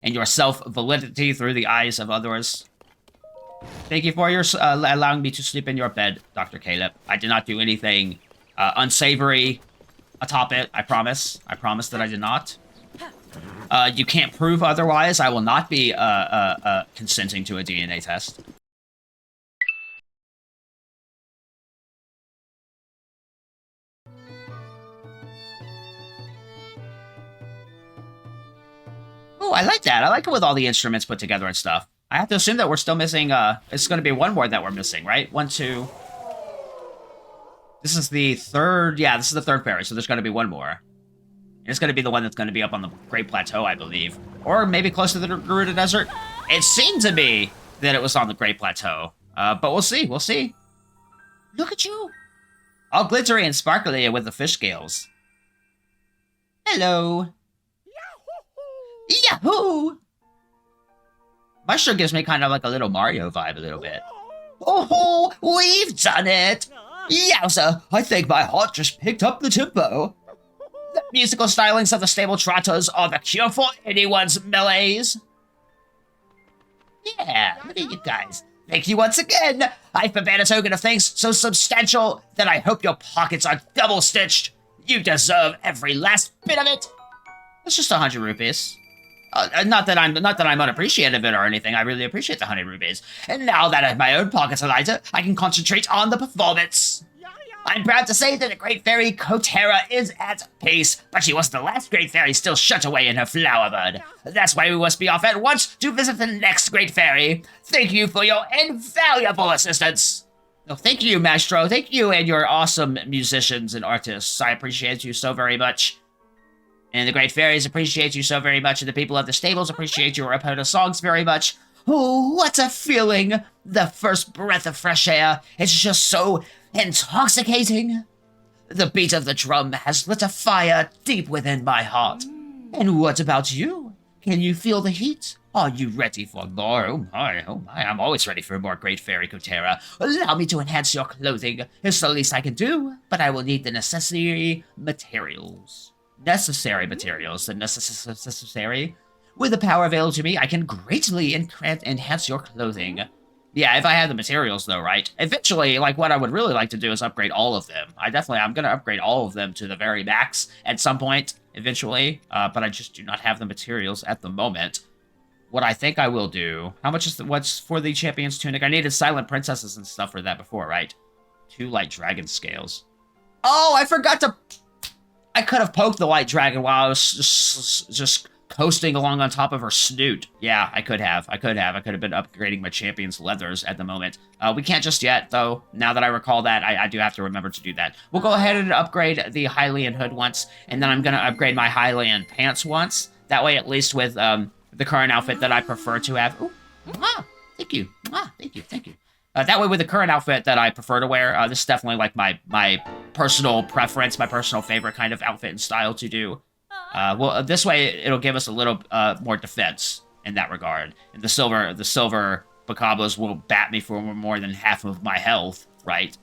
and your self-validity through the eyes of others. Thank you for your allowing me to sleep in your bed, Dr. Caleb. I did not do anything unsavory atop it, I promise. I promise that I did not. You can't prove otherwise. I will not be consenting to a DNA test. Oh, I like that. I like it with all the instruments put together and stuff. I have to assume that we're still missing, it's going to be one more that we're missing, right? 1, 2... This is the third, yeah, this is the third fairy, so there's going to be one more. And it's going to be the one that's going to be up on the Great Plateau, I believe. Or maybe close to the Gerudo Desert. It seemed to be that it was on the Great Plateau. But we'll see, we'll see. Look at you. All glittery and sparkly with the fish scales. Hello. Yahoo! Mushroom gives me kind of like a little Mario vibe a little bit. Oh, we've done it! Yowza, I think my heart just picked up the tempo. The musical stylings of the stable trottos are the cure for anyone's malaise. Yeah, look at you guys. Thank you once again. I've prepared a token of thanks so substantial that I hope your pockets are double-stitched. You deserve every last bit of it. It's just 100 rupees. Not that I'm unappreciative of it or anything. I really appreciate the 100 rupees. And now that my own pockets are lighter, I can concentrate on the performance. I'm proud to say that the Great Fairy Kotera is at peace, but she was the last Great Fairy still shut away in her flower bud. That's why we must be off at once to visit the next Great Fairy. Thank you for your invaluable assistance. Oh, thank you, Maestro. Thank you and your awesome musicians and artists. I appreciate you so very much. And the Great Fairies appreciate you so very much, and the people of the stables appreciate your Ep101 songs very much. Oh, what a feeling! The first breath of fresh air. It's just so intoxicating. The beat of the drum has lit a fire deep within my heart. And what about you? Can you feel the heat? Are you ready for more? Oh my, I'm always ready for more Great Fairy Kotera. Allow me to enhance your clothing. It's the least I can do, but I will need the necessary materials. Necessary. With the power available to me, I can greatly enhance your clothing. Yeah, if I have the materials, though, right? Eventually, like, what I would really like to do is upgrade all of them. I'm going to upgrade all of them to the very max at some point, eventually. But I just do not have the materials at the moment. What I think I will do... How much is what's for the Champion's Tunic? I needed Silent Princesses and stuff for that before, right? 2 light dragon scales. Oh, I forgot to... I could have poked the white dragon while I was just coasting along on top of her snoot. Yeah, I could have. I could have been upgrading my champion's leathers at the moment. We can't just yet, though. Now that I recall that, I do have to remember to do that. We'll go ahead and upgrade the Hylian hood once, and then I'm going to upgrade my Hylian pants once. That way, at least with the current outfit that I prefer to have. Ooh, thank you. Thank you. That way, with the current outfit that I prefer to wear, this is definitely like my personal preference, my personal favorite kind of outfit and style to do. Well, this way it'll give us a little more defense in that regard. And the silver Bacabos will bat me for more than half of my health, right?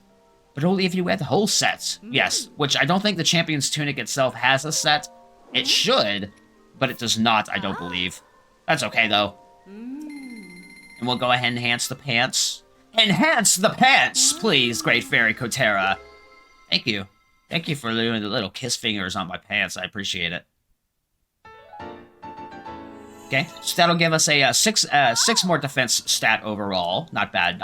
But only if you wear the whole set. Yes, which I don't think the Champion's Tunic itself has a set. It should, but it does not, I don't believe. That's okay, though. And we'll go ahead and enhance the pants. Enhance the pants, please, Great Fairy Kotera. Thank you. Thank you for doing the little kiss fingers on my pants. I appreciate it. Okay, so that'll give us a 6 more defense stat overall. Not bad.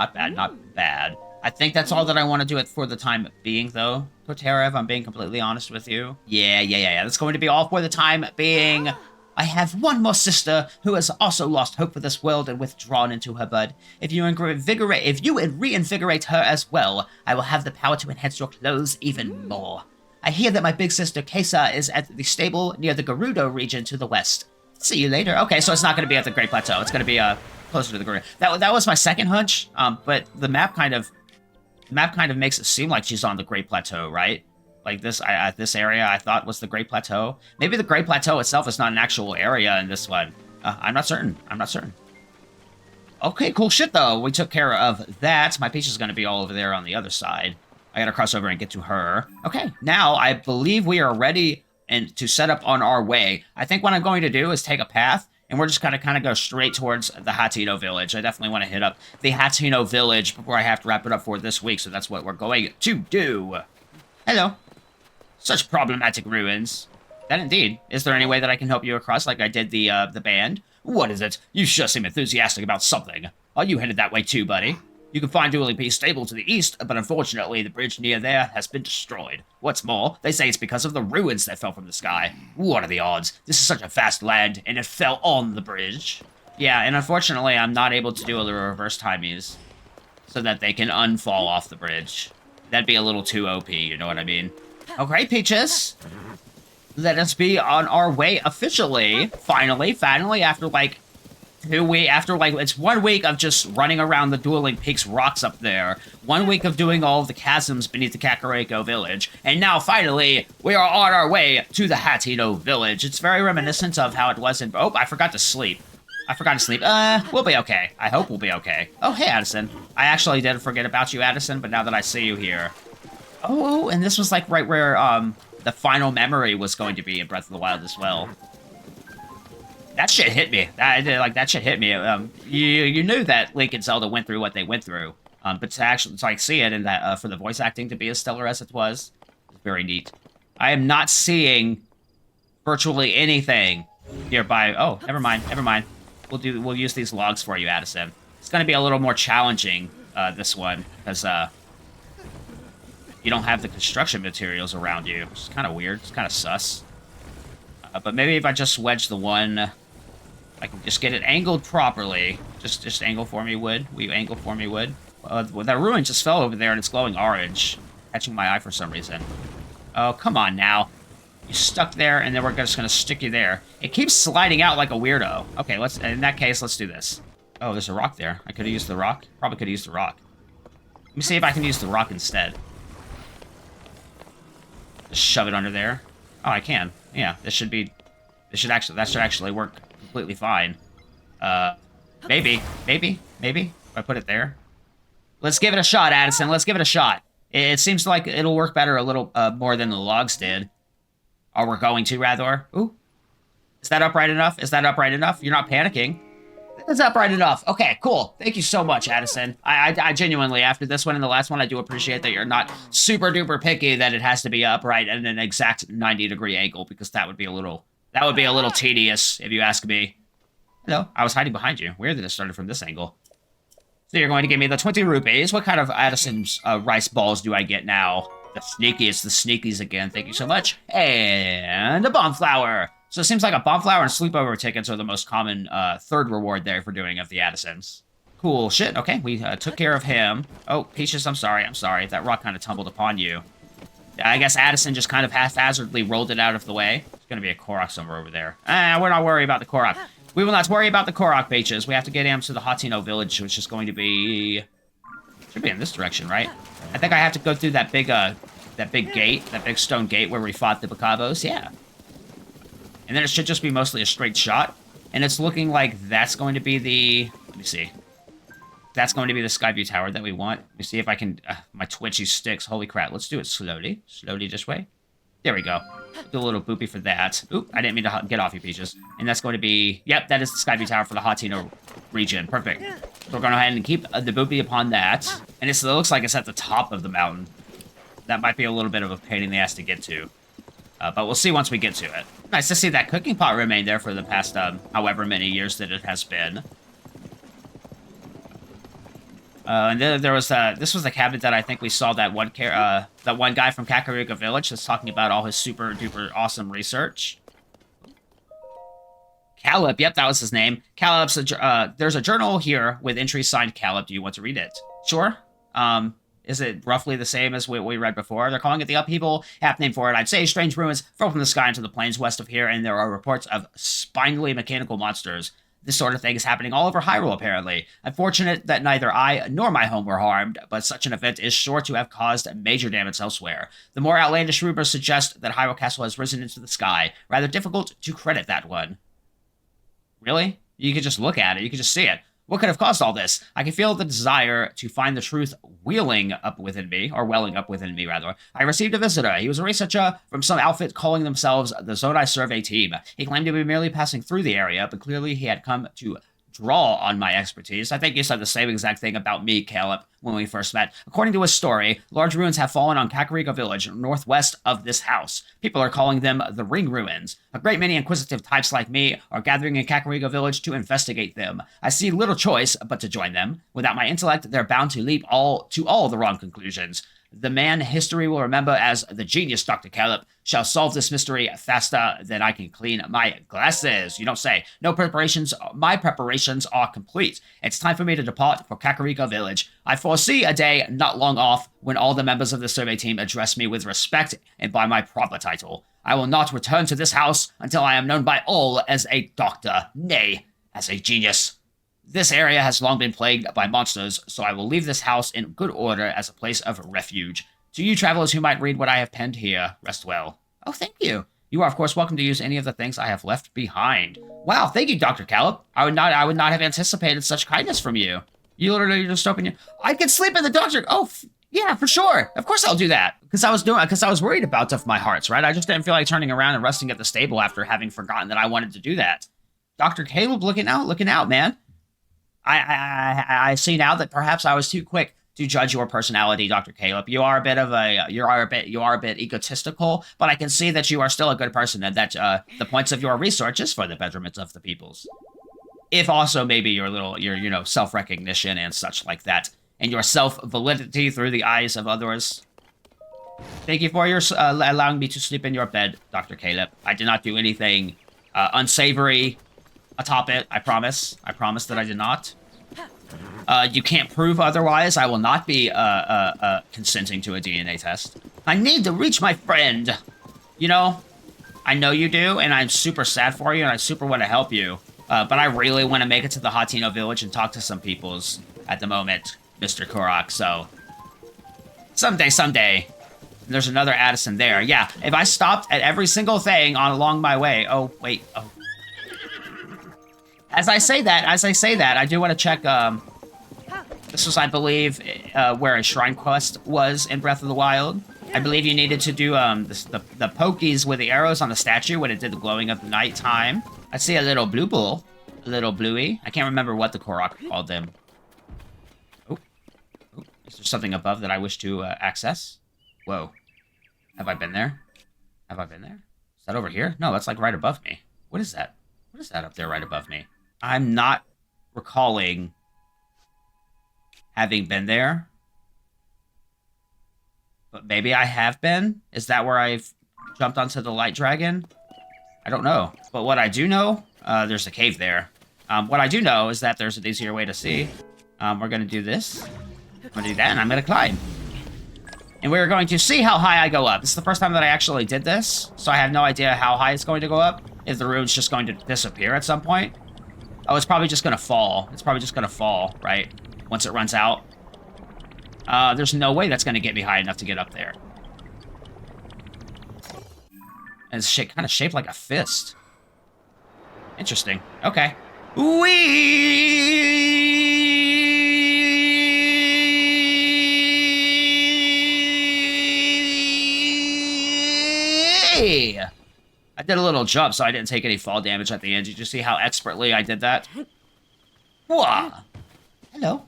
I think that's all that I want to do it for the time being, though, Kotera, if I'm being completely honest with you. Yeah. That's going to be all for the time being. I have one more sister who has also lost hope for this world and withdrawn into her bud. If you reinvigorate her as well, I will have the power to enhance your clothes even more. I hear that my big sister Kesa is at the stable near the Gerudo region to the west. See you later. Okay, so it's not going to be at the Great Plateau. It's going to be closer to the Gerudo. That was my second hunch. But the map kind of makes it seem like she's on the Great Plateau, right? Like this area I thought was the Great Plateau. Maybe the Great Plateau itself is not an actual area in this one. I'm not certain. Okay, cool shit though. We took care of that. My Peach is going to be all over there on the other side. I got to cross over and get to her. Okay, now I believe we are ready to set up on our way. I think what I'm going to do is take a path and we're just gonna kind of go straight towards the Hateno village. I definitely want to hit up the Hateno village before I have to wrap it up for this week, so that's what we're going to do. Hello. Such problematic ruins. That indeed. Is there any way that I can help you across like I did the band? What is it? You sure seem enthusiastic about something. Are you headed that way too, buddy? You can find Dueling Peace stable to the east, but unfortunately the bridge near there has been destroyed. What's more, they say it's because of the ruins that fell from the sky. What are the odds? This is such a fast land, and it fell on the bridge. Yeah, and unfortunately I'm not able to do a reverse timies, so that they can unfall off the bridge. That'd be a little too OP, you know what I mean? Okay, Peaches. Let us be on our way officially. Finally, after like 2 weeks, it's 1 week of just running around the Dueling Peaks rocks up there. 1 week of doing all of the chasms beneath the Kakariko village. And now, finally, we are on our way to the Hateno village. It's very reminiscent of how it was in... Oh, I forgot to sleep. We'll be okay. I hope we'll be okay. Oh, hey, Addison. I actually did forget about you, Addison, but now that I see you here... Oh, and this was like right where the final memory was going to be in Breath of the Wild as well. That shit hit me. That shit hit me. You knew that Link and Zelda went through what they went through, but to like see it and that for the voice acting to be as stellar as it was very neat. I am not seeing virtually anything nearby. Oh, never mind. We'll use these logs for you, Addison. It's gonna be a little more challenging this one because you don't have the construction materials around you. It's kind of weird. It's kind of sus. But maybe if I just wedge the one, I can just get it angled properly. Just angle for me, wood. Will you angle for me, wood? Well, that ruin just fell over there and it's glowing orange. Catching my eye for some reason. Oh, come on now. You stuck there and then we're just going to stick you there. It keeps sliding out like a weirdo. Okay, in that case, let's do this. Oh, there's a rock there. I could have used the rock. Probably could have used the rock. Let me see if I can use the rock instead. Just shove it under there. Oh, I can. Yeah, that should actually work completely fine. Maybe. If I put it there. Let's give it a shot, Addison. Let's give it a shot. It seems like it'll work better a little more than the logs did. Or we're going to, rather. Ooh. Is that upright enough? You're not panicking. It's upright enough. Okay, cool. Thank you so much, Addison. I genuinely, after this one and the last one, I do appreciate that you're not super duper picky that it has to be upright at an exact 90-degree angle, because that would be a little tedious, if you ask me. Hello, I was hiding behind you. Weird that it started from this angle. So you're going to give me the 20 rupees. What kind of Addison's rice balls do I get now? The sneakies again. Thank you so much. And a bomb flower. So it seems like a bomb flower and sleepover tickets are the most common third reward there for doing of the Addisons. Cool shit. Okay, we took care of him. Oh, Peaches, I'm sorry. That rock kind of tumbled upon you. I guess Addison just kind of haphazardly rolled it out of the way. There's going to be a Korok somewhere over there. We're not worried about the Korok. We will not worry about the Korok, Peaches. We have to get him to the Hateno village, which is going to be... Should be in this direction, right? I think I have to go through that big gate, that big stone gate where we fought the Bacabos. Yeah. And then it should just be mostly a straight shot. And it's looking like that's going to be the... Let me see. That's going to be the Skyview Tower that we want. Let me see if I can... my twitchy sticks. Holy crap. Let's do it slowly. Slowly this way. There we go. Do a little boopy for that. Oop, I didn't mean to get off you, Peaches. And that's going to be... Yep, that is the Skyview Tower for the Hateno region. Perfect. So we're going to go ahead and keep the boopy upon that. And it looks like it's at the top of the mountain. That might be a little bit of a pain in the ass to get to. But we'll see once we get to it. Nice to see that cooking pot remain there for the past, however many years that it has been. And then there was, this was the cabinet that I think we saw that one guy from Kakariko Village that's talking about all his super duper awesome research. Caleb, yep, that was his name. Caleb's, there's a journal here with entries signed Caleb. Do you want to read it? Sure. Is it roughly the same as what we read before? They're calling it the upheaval. Half name for it, I'd say. Strange ruins fell from the sky into the plains west of here, and there are reports of spindly mechanical monsters. This sort of thing is happening all over Hyrule, apparently. Unfortunate that neither I nor my home were harmed, but such an event is sure to have caused major damage elsewhere. The more outlandish rumors suggest that Hyrule Castle has risen into the sky. Rather difficult to credit that one. Really? You could just look at it. You could just see it. What could have caused all this? I can feel the desire to find the truth welling up within me, rather. I received a visitor. He was a researcher from some outfit calling themselves the Zonai Survey Team. He claimed to be merely passing through the area, but clearly he had come to draw on my expertise. I think you said the same exact thing about me, Caleb, when we first met. According to his story, large ruins have fallen on Kakariko Village, northwest of this house. People are calling them the Ring Ruins. A great many inquisitive types like me are gathering in Kakariko Village to investigate them. I see little choice but to join them. Without my intellect, they're bound to leap all the wrong conclusions. The man history will remember as the genius Dr. Caleb shall solve this mystery faster than I can clean my glasses. You don't say. No preparations. My preparations are complete. It's time for me to depart for Kakariko Village. I foresee a day not long off when all the members of the survey team address me with respect and by my proper title. I will not return to this house until I am known by all as a doctor, nay, as a genius. This area has long been plagued by monsters, so I will leave this house in good order as a place of refuge. To you travelers who might read what I have penned here, rest well. Oh, thank you. You are, of course, welcome to use any of the things I have left behind. Wow, thank you, Dr. Caleb. I would not have anticipated such kindness from you. You literally just opened your... I can sleep in the doctor... Oh, yeah, for sure. Of course I'll do that. Because I was worried about Duff My Hearts, right? I just didn't feel like turning around and resting at the stable after having forgotten that I wanted to do that. Dr. Caleb, looking out, man. I see now that perhaps I was too quick to judge your personality, Dr. Caleb. You are a bit egotistical, but I can see that you are still a good person and that the points of your research is for the betterment of the peoples. If also maybe your self-recognition and such like that, and your self-validity through the eyes of others. Thank you for your allowing me to sleep in your bed, Dr. Caleb. I did not do anything unsavory atop it, I promise. I promise that I did not. You can't prove otherwise. I will not be consenting to a DNA test. I need to reach my friend. You know, I know you do, and I'm super sad for you, and I super want to help you. But I really want to make it to the Hateno village and talk to some peoples at the moment, Mr. Korok, so... Someday. There's another Addison there. Yeah, if I stopped at every single thing along my way... Oh, wait. Oh. As I say that, I do want to check, this was, I believe, where a shrine quest was in Breath of the Wild. I believe you needed to do, the pokies with the arrows on the statue when it did the glowing of the night time. I see a little blue bull. A little bluey. I can't remember what the Korok called them. Oh. Is there something above that I wish to, access? Whoa. Have I been there? Is that over here? No, that's, like, right above me. What is that? What is that up there right above me? I'm not recalling having been there. But maybe I have been? Is that where I've jumped onto the light dragon? I don't know. But what I do know, there's a cave there. What I do know is that there's an easier way to see. We're going to do this. I'm going to do that, and I'm going to climb. And we're going to see how high I go up. This is the first time that I actually did this, so I have no idea how high it's going to go up. If the rune's just going to disappear at some point. Oh, it's probably just going to fall. It's probably just going to fall, right? Once it runs out. There's no way that's going to get me high enough to get up there. And it's kind of shaped like a fist. Interesting. Okay. Whee! I did a little jump, so I didn't take any fall damage at the end. Did you see how expertly I did that? Whoa! Hello.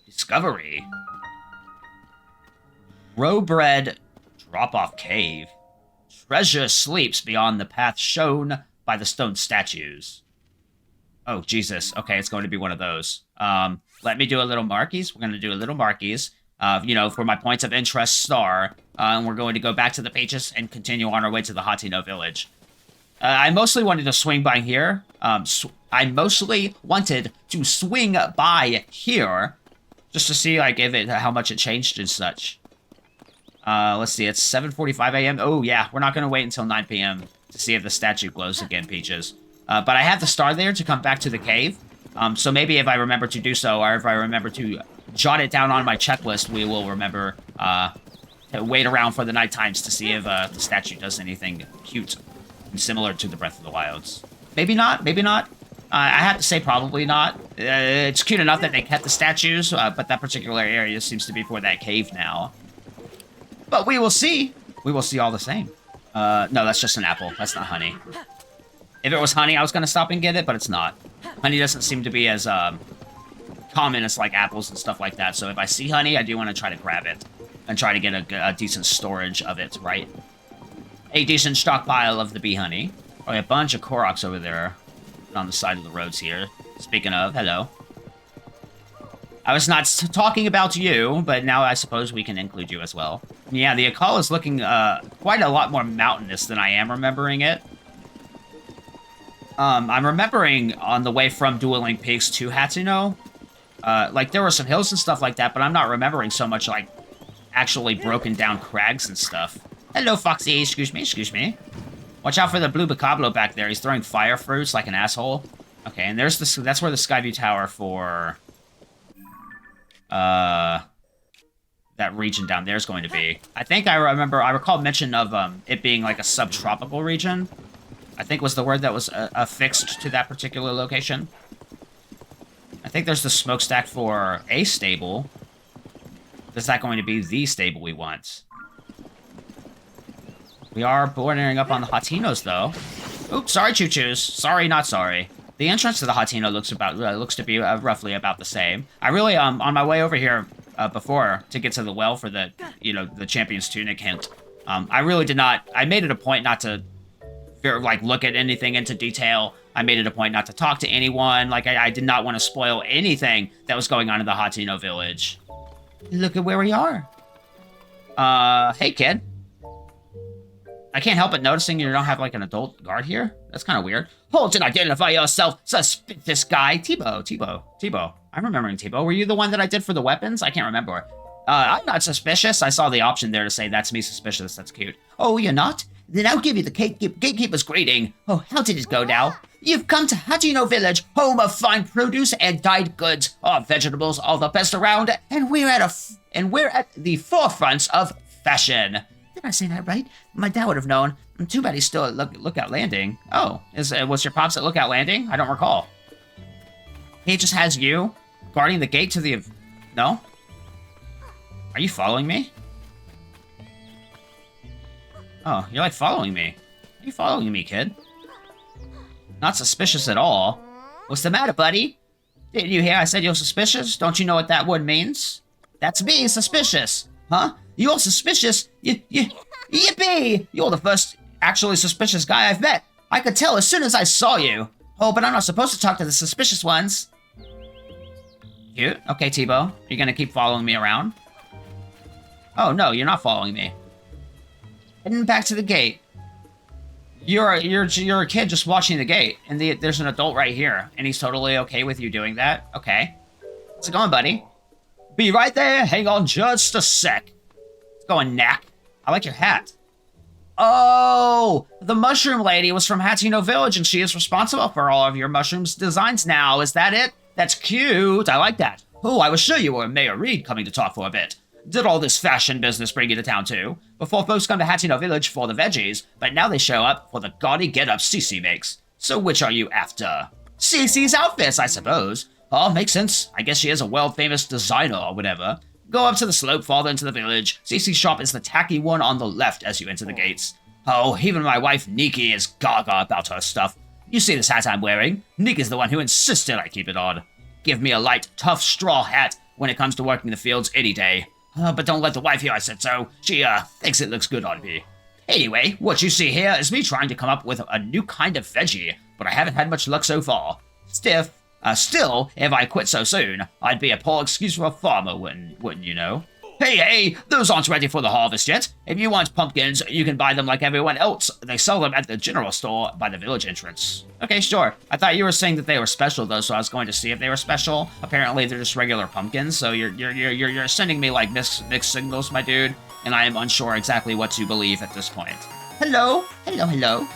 Discovery. Rowbread drop-off cave. Treasure sleeps beyond the path shown by the stone statues. Oh, Jesus. Okay, it's going to be one of those. Let me do a little markies. We're going to do a little markies. For my points of interest star. And we're going to go back to the pages and continue on our way to the Hateno village. I mostly wanted to swing by here. I mostly wanted to swing by here. Just to see, like, how much it changed and such. Let's see, it's 7:45 a.m. Oh, yeah, we're not going to wait until 9 p.m. to see if the statue glows again, Peaches. But I have the star there to come back to the cave. So maybe if I remember to do so, or if I remember to jot it down on my checklist, we will remember to wait around for the night times to see if the statue does anything cute and similar to the Breath of the Wilds. Maybe not, maybe not. I have to say probably not. It's cute enough that they kept the statues, but that particular area seems to be for that cave now. But we will see. We will see all the same. No, that's just an apple. That's not honey. If it was honey, I was going to stop and get it, but it's not. Honey doesn't seem to be as common as, like, apples and stuff like that. So if I see honey, I do want to try to grab it and try to get a decent storage of it, right? A decent stockpile of the bee honey. Oh, a bunch of Koroks over there on the side of the roads here. Speaking of, hello. I was not talking about you, but now I suppose we can include you as well. Yeah, the Akala is looking quite a lot more mountainous than I am remembering it. I'm remembering on the way from Dueling Peaks to Hateno, like there were some hills and stuff like that, but I'm not remembering so much like actually broken down crags and stuff. Hello, Foxy. Excuse me, excuse me. Watch out for the blue Bacablo back there. He's throwing fire fruits like an asshole. Okay, and there's the that's where the Skyview Tower for that region down there is going to be. I think I recall mention of it being like a subtropical region. I think was the word that was affixed to that particular location. I think there's the smokestack for a stable. Is that going to be the stable we want? We are bordering up on the Hatenos, though. Oops, sorry, choo-choos. Sorry, not sorry. The entrance to the Hateno looks to be roughly about the same. I really, on my way over here before to get to the well for the, the Champion's Tunic hint, I really did not, I made it a point not to, like, look at anything into detail. I made it a point not to talk to anyone. Like, I did not want to spoil anything that was going on in the Hateno village. Look at where we are. Hey, kid. I can't help but noticing you don't have, like, an adult guard here. That's kind of weird. Hold and identify yourself, suspicious guy. T-Bow. I'm remembering T-Bow. Were you the one that I did for the weapons? I can't remember. I'm not suspicious. I saw the option there to say, that's me suspicious. That's cute. Oh, you're not? Then I'll give you the gatekeeper's greeting. Oh, how did it go now? You've come to Hateno Village, home of fine produce and dyed goods. Our vegetables are the best around, and we're at the forefront of fashion. Did I say that right? My dad would have known. Too bad he's still at Lookout Landing. Oh, was your pops at Lookout Landing? I don't recall. He just has you guarding the gate to the... No? Are you following me? Oh, you're like following me. Are you following me, kid? Not suspicious at all. What's the matter, buddy? Didn't you hear I said you're suspicious? Don't you know what that word means? That's me, suspicious. Huh? You're suspicious? Yippee! You're the first actually suspicious guy I've met. I could tell as soon as I saw you. Oh, but I'm not supposed to talk to the suspicious ones. Cute. Okay, T-Bow. You're gonna keep following me around? Oh, no, you're not following me. Heading back to the gate. You're a kid just watching the gate, and there's an adult right here, and he's totally okay with you doing that? Okay. How's it going, buddy? Be right there. Hang on just a sec. It's going, Knack. I like your hat. Oh, the mushroom lady was from Hateno Village, and she is responsible for all of your mushrooms designs now. Is that it? That's cute. I like that. Oh, I was sure you were Mayor Reed coming to talk for a bit. Did all this fashion business bring you to town too? Before folks come to Hateno Village for the veggies, but now they show up for the gaudy get-up Cece makes. So which are you after? Cece's outfits, I suppose. Oh, makes sense. I guess she is a world-famous designer or whatever. Go up to the slope farther into the village. Cece's shop is the tacky one on the left as you enter the gates. Oh, even my wife Nikki is gaga about her stuff. You see this hat I'm wearing? Nikki's the one who insisted I keep it on. Give me a light, tough straw hat when it comes to working the fields any day. But don't let the wife hear I said so. She, thinks it looks good on me. Anyway, what you see here is me trying to come up with a new kind of veggie, but I haven't had much luck so far. Still, if I quit so soon, I'd be a poor excuse for a farmer, wouldn't you know? Hey, those aren't ready for the harvest yet. If you want pumpkins, you can buy them like everyone else. They sell them at the general store by the village entrance. Okay, sure. I thought you were saying that they were special, though, so I was going to see if they were special. Apparently, they're just regular pumpkins, so you're sending me, like, mixed signals, my dude, and I am unsure exactly what to believe at this point. Hello? Hello?